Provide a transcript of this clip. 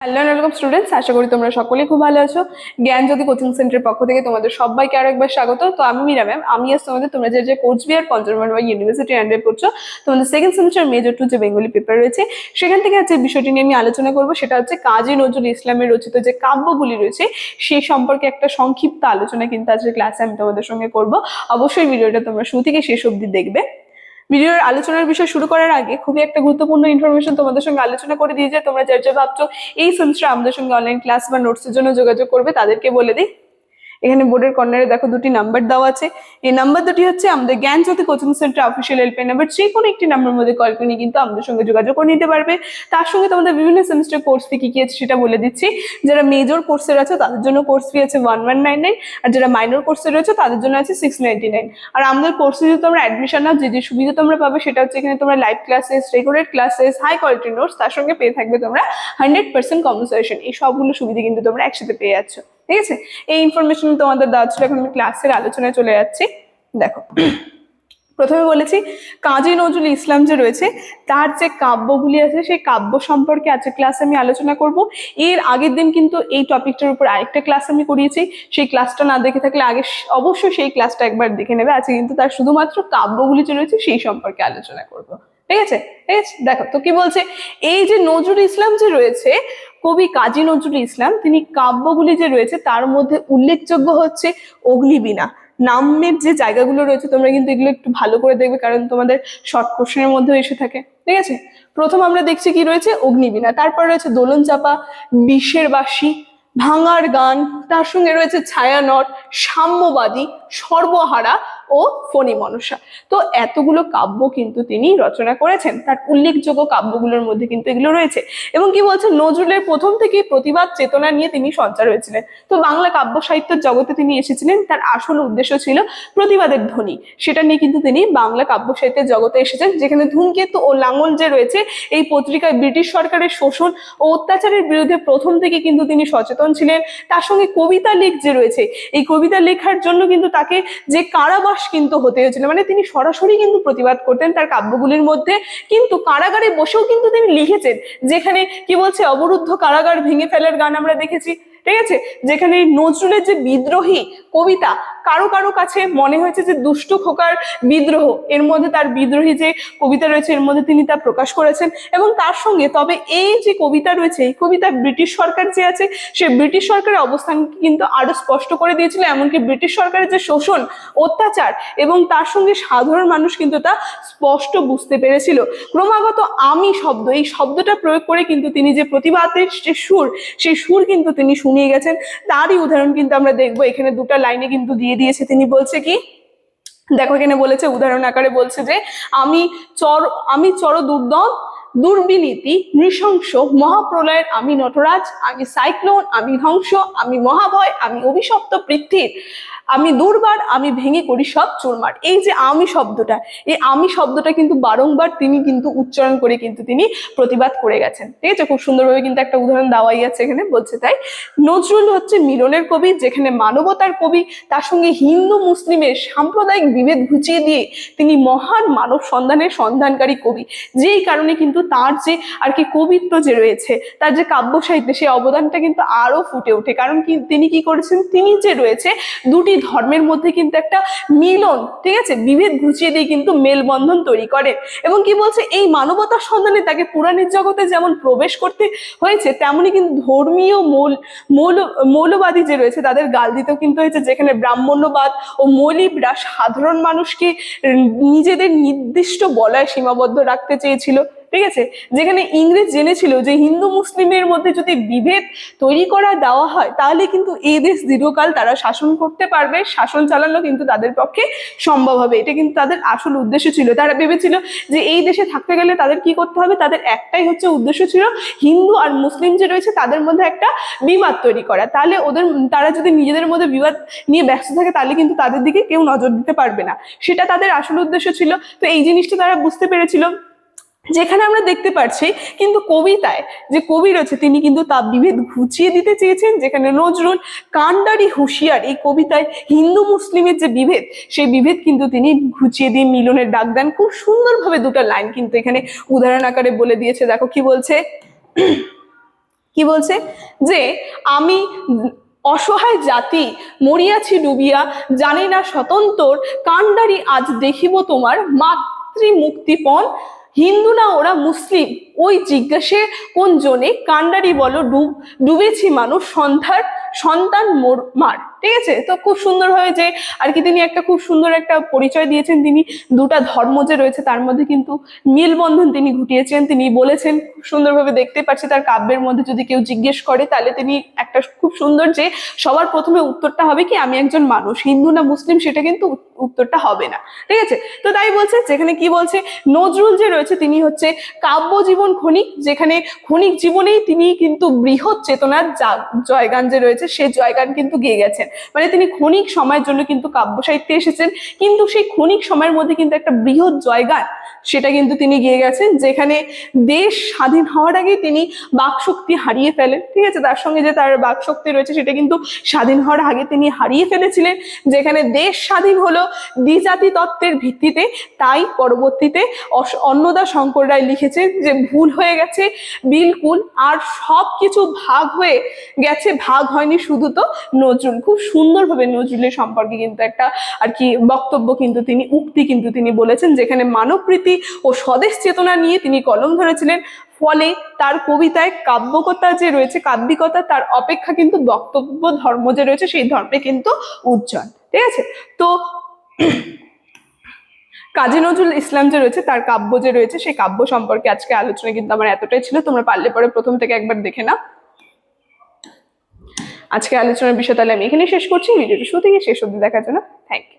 Hello welcome students, আশা করি তোমরা সকলেই খুব ভালো আছো। জ্ঞানজ্যোতি কোচিং সেন্টারের পক্ষ থেকে তোমাদের সবাইকে আরো একবার স্বাগত। তো আমি মীরা ম্যাম, আমি আজ তোমাদের তোমরা যে কোচবিহার পঞ্চমবর্ণ ইউনিভার্সিটি আন্ডারে পড়ছো, তোমাদের সেকেন্ড সেমিস্টার মেজর 2 যে বেঙ্গলি পেপার রয়েছে সেখান থেকে আজকে বিষয়টি নিয়ে আমি আলোচনা করবো। সেটা হচ্ছে কাজী নজরুল ইসলামের রচিত যে কাব্যগুলি রয়েছে সেই সম্পর্কে একটা সংক্ষিপ্ত আলোচনা কিন্তু আজকে ক্লাসে আমি তোমাদের সঙ্গে করবো। অবশ্যই ভিডিওটা তোমরা শুরু থেকে শেষ অবধি দেখবে। ভিডিওর আলোচনার বিষয় শুরু করার আগে খুবই একটা গুরুত্বপূর্ণ ইনফরমেশন তোমাদের সঙ্গে আলোচনা করে দিয়ে যে তোমরা যার ভাবছো এই সেমিস্টার আমাদের সঙ্গে অনলাইন ক্লাস বা নোটসের জন্য যোগাযোগ করবে তাদেরকে বলে দিই, এখানে বোর্ডের কর্নারে দেখো দুটি নাম্বার দেওয়া আছে। এই নাম্বার দুটি হচ্ছে আমাদের Gyanjyoti coaching centre official helpline number. যে কোনো একটি নাম্বার মধ্যে কল করে নিয়ে কিন্তু আমাদের সঙ্গে যোগাযোগ করে নিতে পারবে। তার সঙ্গে তোমাদের বিভিন্ন সেমিস্টার কোর্স ফি কি কি আছে সেটা বলে দিচ্ছি। যারা মেজর কোর্সের আছে তাদের জন্য কোর্স ফি আছে 1199, আর যারা মাইনর কোর্সে রয়েছে তাদের জন্য আছে 699। আর আমাদের কোর্সে যদি তোমরা অ্যাডমিশন নাও, যে সুবিধা তোমরা পাবে সেটা হচ্ছে এখানে তোমরা live classes, recorded classes, high quality notes, তার সঙ্গে পেয়ে থাকবে তোমরা 100% কম্পেনসেশন। এই সবগুলো সুবিধা কিন্তু তোমরা একসাথে পেয়ে যাচ্ছ। ঠিক আছে, এই ইনফরমেশন তোমাদের দেওয়া ছিল। এখন আমি ক্লাসের আলোচনায় চলে যাচ্ছি। দেখো, প্রথমে বলেছি কাজী নজরুল ইসলাম যে রয়েছে তার যে কাব্যগুলি আছে সেই কাব্য সম্পর্কে আজকে ক্লাসে আমি আলোচনা করব। এর আগের দিন কিন্তু এই টপিকটার উপর আরেকটা ক্লাস আমি করিয়েছি, সেই ক্লাসটা না দেখে থাকলে আগে অবশ্যই সেই ক্লাসটা একবার দেখে নেবে। আজকে কিন্তু তার শুধুমাত্র কাব্যগুলি যে রয়েছে সেই সম্পর্কে আলোচনা করব। ঠিক আছে, দেখো তো কি বলছে। এই যে নজরুল ইসলাম যে রয়েছে, কবি কাজী নজরুল ইসলাম, তিনি কাব্যগুলি যে রয়েছে তার মধ্যে উল্লেখযোগ্য হচ্ছে অগ্নিবীণা নামের যে জায়গাগুলো রয়েছে। তোমরা কিন্তু এগুলো একটু ভালো করে দেখবে, কারণ তোমাদের শর্ট কোশ্চেনের মধ্যেও এসে থাকে। ঠিক আছে, প্রথম আমরা দেখছি কি রয়েছে, অগ্নিবীণা। তারপর রয়েছে দোলন চাপা, বিষের বাঁশি, ভাঙার গান, তার সঙ্গে রয়েছে ছায়ানট, সাম্যবাদী, সর্বহারা ও ফণী মনসা। তো এতগুলো কাব্য কিন্তু তিনি রচনা করেছেন। তার উল্লেখযোগ্য কাব্যগুলোর মধ্যে কিন্তু এগুলো রয়েছে। এবং কি বলছে, নজরুলের প্রথম থেকেই প্রতিবাদ চেতনা নিয়ে তিনি সঞ্চার হয়েছিলেন। তো বাংলা কাব্য সাহিত্যের জগতে তিনি এসেছিলেন, তার আসল উদ্দেশ্য ছিল প্রতিবাদের ধ্বনি। সেটা নিয়ে কিন্তু তিনি বাংলা কাব্য সাহিত্যের জগতে এসেছেন। যেখানে ধূমকেতু ও লাঙল যে রয়েছে, এই পত্রিকায় ব্রিটিশ সরকারের শোষণ ও অত্যাচারের বিরুদ্ধে প্রথম থেকে কিন্তু তিনি সচেতন ছিলেন। তার সঙ্গে কবিতা লেখ যে রয়েছে, এই কবিতা লেখার জন্য কিন্তু তাকে যে কারাবাস কিন্তু হতে হয়েছিল, মানে তিনি সরাসরি কিন্তু প্রতিবাদ করতেন তার কাব্যগুলির মধ্যে। কিন্তু কারাগারে বসেও কিন্তু তিনি লিখেছেন, যেখানে কি বলছে, অবরুদ্ধ কারাগার ভেঙে ফেলার গান আমরা দেখেছি। ঠিক আছে, যেখানে নজরুলের যে বিদ্রোহী কবিতা, কারো কারো কাছে মনে হয়েছে যে দুষ্টু খোকার বিদ্রোহ, এর মধ্যে তার বিদ্রোহী যে কবিতা রয়েছে এর মধ্যে তিনি তা প্রকাশ করেছেন। এবং তার সঙ্গে তবে এই যে কবিতা রয়েছে, এই কবিতা ব্রিটিশ সরকার যে আছে সে ব্রিটিশ সরকারের অবস্থানকে কিন্তু আরো স্পষ্ট করে দিয়েছিল। এমনকি ব্রিটিশ সরকারের যে শোষণ, অত্যাচার এবং তার সঙ্গে সাধারণ মানুষ কিন্তু তা স্পষ্ট বুঝতে পেরেছিল। ক্রমাগত আমি শব্দ, এই শব্দটা প্রয়োগ করে কিন্তু তিনি যে প্রতিবাদের যে সুর, সেই সুর কিন্তু তিনি শুনিয়ে গেছেন। তারই উদাহরণ কিন্তু আমরা দেখবো। এখানে দুটো লাইনে কিন্তু দিয়ে দিয়েছে। তিনি বলছে কি, দেখো এখানে বলেছে, উদাহরণ আকারে বলছে যে আমি চর দুর্দম দুর্বিনীতি নৃশংস মহাপ্রলয়ের আমি নটরাজ, আমি সাইক্লোন, আমি ধ্বংস, আমি মহাভয়, আমি অভিশপ্ত পৃথিবীর, আমি দুর্বার, আমি ভেঙে করি সব চুরমার। এই যে আমি শব্দটা, এই আমি শব্দটা কিন্তু বারংবার তিনি কিন্তু উচ্চারণ করে কিন্তু তিনি প্রতিবাদ করে গেছেন। ঠিক আছে, খুব সুন্দরভাবে কিন্তু একটা উদাহরণ দেওয়াই আছে এখানে। বলছে তাই নজরুল হচ্ছে মিলনের কবি, যেখানে মানবতার কবি, তার সঙ্গে হিন্দু মুসলিমের সাম্প্রদায়িক বিভেদ ঘুচিয়ে দিয়ে তিনি মহান মানব সন্ধানের সন্ধানকারী কবি। যেই কারণে কিন্তু তার যে আর কি কবিত্ব যে রয়েছে, তার যে কাব্য সাহিত্যে সেই অবদানটা কিন্তু আরো ফুটে ওঠে। কারণ কি তিনি কি করেছেন, তিনি যে রয়েছে দুটি ধর্মের মধ্যে কিন্তু একটা মিলন, ঠিক আছে, বিভেদ ঘুচিয়ে দিয়ে কিন্তু মেলবন্ধন তৈরি করে। এবং কি বলছে, এই মানবতার সন্ধানে তাকে পুরাণের জগতে যেমন প্রবেশ করতে হয়েছে, তেমনি কিন্তু ধর্মীয় মৌলবাদী যে রয়েছে তাদের গাল দিতেও কিন্তু হয়েছে। যেখানে ব্রাহ্মণ্যবাদ ও মৌলিকরা সাধারণ মানুষকে নিজেদের নির্দিষ্ট বলয়ে সীমাবদ্ধ রাখতে চেয়েছিল। ঠিক আছে, যেখানে ইংরেজ জেনেছিল যে হিন্দু মুসলিমের মধ্যে যদি বিভেদ তৈরি করা দেওয়া হয় তাহলে কিন্তু এই দেশ দীর্ঘকাল তারা শাসন করতে পারবে, শাসন চালানো কিন্তু তাদের পক্ষে সম্ভব হবে। এটা কিন্তু তাদের আসল উদ্দেশ্য ছিল। তারা ভেবেছিল যে এই দেশে থাকতে গেলে তাদের কি করতে হবে, তাদের একটাই হচ্ছে উদ্দেশ্য ছিল, হিন্দু আর মুসলিম যে রয়েছে তাদের মধ্যে একটা বিবাদ তৈরি করা। তাহলে তারা যদি নিজেদের মধ্যে বিবাদ নিয়ে ব্যস্ত থাকে তাহলে কিন্তু তাদের দিকে কেউ নজর দিতে পারবে না। সেটা তাদের আসল উদ্দেশ্য ছিল। তো এই জিনিসটা তারা বুঝতে পেরেছিল। যেখানে আমরা দেখতে পাচ্ছি কিন্তু কবিতায় যে কবি রয়েছে তিনি কিন্তু তা বিভেদ ঘুচিয়ে দিতে চেয়েছেন। যেখানে নজরুল কান্ডারি হুঁশিয়ার এই কবিতায় হিন্দু মুসলিমের যে বিভেদ, সেই বিভেদ কিন্তু তিনি ঘুচিয়ে দিয়ে মিলনের ডাক দেন। খুব সুন্দরভাবে দুটো লাইন কিন্তু এখানে উদাহরণ আকারে বলে দিয়েছে। দেখো কি বলছে, কি বলছে যে আমি অসহায় জাতি মরিয়াছি ডুবিয়া, জানি না স্বতন্ত্র, কাণ্ডারি আজ দেখিব তোমার, মাতৃ মুক্তিপণ, হিন্দু না ওরা মুসলিম, ওই জিজ্ঞাসে কোন জনে, কাণ্ডারি বলো ডুবেছি মানুষ সন্ধ্যার সন্তান মোর মার। ঠিক আছে, তো খুব সুন্দরভাবে যে আর কি তিনি একটা খুব সুন্দর একটা পরিচয় দিয়েছেন। তিনি দুটা ধর্ম যে রয়েছে তার মধ্যে কিন্তু মেলবন্ধন তিনি ঘটিয়েছেন। তিনি বলেছেন খুব সুন্দরভাবে, দেখতে পাচ্ছি তার কাব্যের মধ্যে যদি কেউ জিজ্ঞেস করে তাহলে তিনি একটা খুব সুন্দর যে সবার প্রথমে উত্তরটা হবে কি আমি একজন মানুষ, হিন্দু না মুসলিম সেটা কিন্তু উত্তরটা হবে না। ঠিক আছে, তো তাই বলছে যেখানে কি বলছে নজরুল যে রয়েছে তিনি হচ্ছে কাব্য জীবন ক্ষণিক, যেখানে ক্ষণিক জীবনেই তিনি কিন্তু বৃহৎ চেতনার জয়গান যে রয়েছে সেই জয়গান কিন্তু গেয়ে গেছেন। মানে তিনি ক্ষণিক সময়ের জন্য কিন্তু কাব্য সাহিত্যে এসেছেন, কিন্তু সেই ক্ষণিক সময়ের মধ্যে কিন্তু একটা বৃহৎ জয়গান সেটা কিন্তু তিনি গেয়ে গেছেন, যেখানে দেশ স্বাধীন হওয়ার আগে তিনি বাকশক্তি হারিয়ে ফেলেন। ঠিক আছে, তার সঙ্গে যে তার বাকশক্তি রয়েছে সেটা কিন্তু স্বাধীন হওয়ার আগে তিনি হারিয়ে ফেলেছিলেন। যেখানে দেশ স্বাধীন হলো দ্বিজাতি তত্ত্বের ভিত্তিতে, তাই পরবর্তীতে অন্নদা শঙ্কর রায় লিখেছেন যে ভুল হয়ে গেছে বিলকুল, আর সবকিছু ভাগ হয়ে গেছে, ভাগ হয়নি শুধু তো নজরুল। খুব সুন্দরভাবে নজরুলের সম্পর্কে কিন্তু একটা আর কি বক্তব্য কিন্তু তিনি উক্তি কিন্তু তিনি বলেছেন, যেখানে মানবপ্রীতি ও স্বদেশ চেতনা নিয়ে তিনি কলম ধরেছিলেন। ফলে তার কবিতায় কাব্যকতা যে রয়েছে, কাব্যিকতা তার অপেক্ষা কিন্তু বক্তব্য ধর্ম যে রয়েছে সেই ধর্মে কিন্তু উজ্জ্বল। ঠিক আছে, তো কাজী নজরুল ইসলাম যে রয়েছে তার কাব্য যে রয়েছে সেই কাব্য সম্পর্কে আজকে আলোচনা কিন্তু আমার এতটাই ছিল। তোমরা পারলে পরে প্রথম থেকে একবার দেখে নাও। আজকে আলোচনার বিষয় তাহলে আমি এখানে শেষ করছি। ভিডিওটা শুরু থেকে শেষ অবধি দেখার জন্য থ্যাংক ইউ।